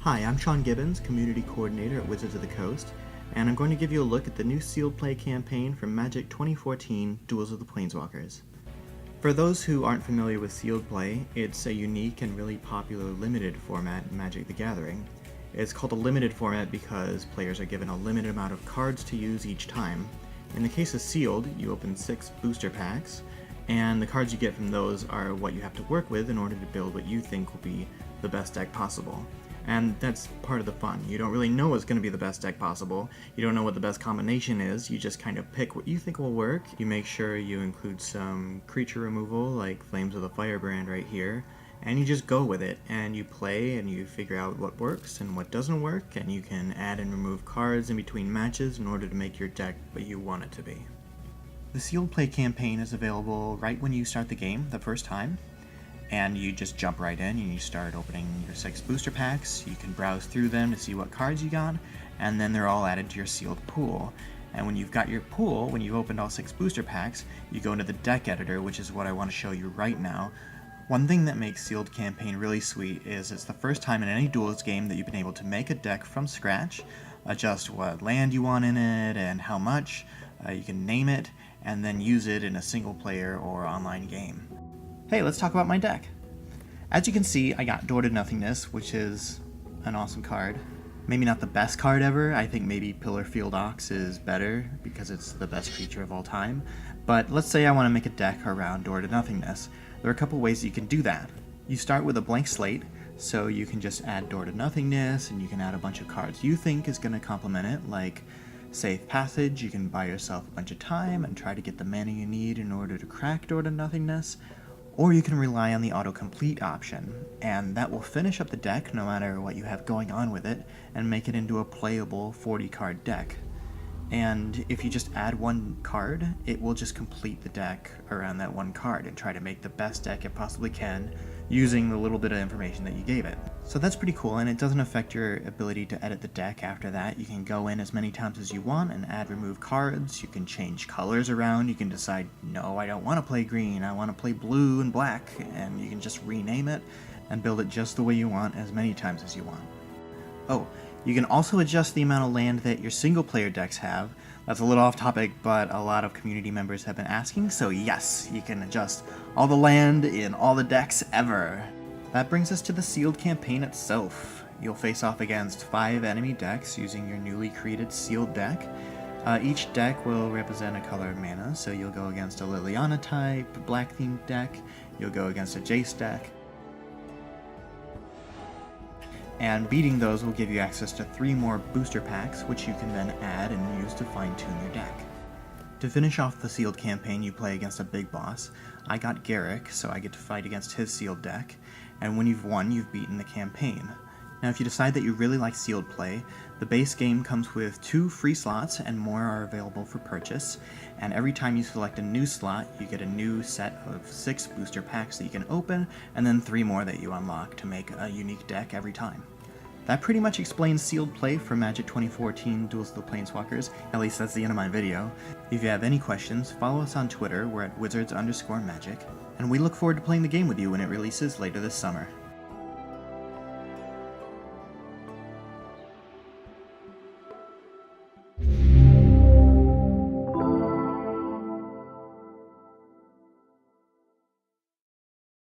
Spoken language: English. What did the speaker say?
Hi, I'm Sean Gibbons, Community Coordinator at Wizards of the Coast, and I'm going to give you a look at the new sealed play campaign from Magic 2014 Duels of the Planeswalkers. For those who aren't familiar with sealed play, it's a unique and really popular limited format in Magic the Gathering. It's called a limited format because players are given a limited amount of cards to use each time. In the case of sealed, you open 6 booster packs, and the cards you get from those are what you have to work with in order to build what you think will be the best deck possible. And that's part of the fun. You don't really know what's going to be the best deck possible. You don't know what the best combination is. You just kind of pick what you think will work. You make sure you include some creature removal, like Flames of the Firebrand right here, and you just go with it, and you play, and you figure out what works and what doesn't work, and you can add and remove cards in between matches in order to make your deck what you want it to be. The sealed play campaign is available right when you start the game the first time, and you just jump right in and you start opening your 6 booster packs. You can browse through them to see what cards you got, and then they're all added to your sealed pool. And when you've got your pool, when you've opened all 6 booster packs, you go into the deck editor, which is what I want to show you right now. One thing that makes sealed campaign really sweet is it's the first time in any Duels game that you've been able to make a deck from scratch, adjust what land you want in it and how much, you can name it, and then use it in a single player or online game. Hey, let's talk about my deck. As you can see, I got Door to Nothingness, which is an awesome card. Maybe not the best card ever. I think maybe Pillarfield Ox is better because it's the best creature of all time. But let's say I want to make a deck around Door to Nothingness. There are a couple ways you can do that. You start with a blank slate, so you can just add Door to Nothingness, and you can add a bunch of cards you think is going to complement it, like Safe Passage. You can buy yourself a bunch of time and try to get the mana you need in order to crack Door to Nothingness. Or you can rely on the autocomplete option, and that will finish up the deck no matter what you have going on with it, and make it into a playable 40-card deck. And if you just add one card, it will just complete the deck around that one card and try to make the best deck it possibly can using the little bit of information that you gave it. So that's pretty cool, and it doesn't affect your ability to edit the deck after that. You can go in as many times as you want and add remove cards. You can change colors around. You can decide, no, I don't want to play green, I want to play blue and black, and you can just rename it and build it just the way you want as many times as you want. Oh, you can also adjust the amount of land that your single-player decks have. That's a little off topic, but a lot of community members have been asking, so yes, you can adjust all the land in all the decks ever. That brings us to the sealed campaign itself. You'll face off against 5 enemy decks using your newly created sealed deck. Each deck will represent a color of mana, so you'll go against a Liliana type, black-themed deck, you'll go against a Jace deck, and beating those will give you access to 3 more booster packs, which you can then add and use to fine-tune your deck. To finish off the sealed campaign, you play against a big boss. I got Garrick, so I get to fight against his sealed deck, and when you've won, you've beaten the campaign. Now, if you decide that you really like sealed play, the base game comes with 2 free slots, and more are available for purchase, and every time you select a new slot, you get a new set of 6 booster packs that you can open, and then 3 more that you unlock to make a unique deck every time. That pretty much explains sealed play for Magic 2014 Duels of the Planeswalkers. At least that's the end of my video. If you have any questions, follow us on Twitter. We're at wizards_magic, and we look forward to playing the game with you when it releases later this summer.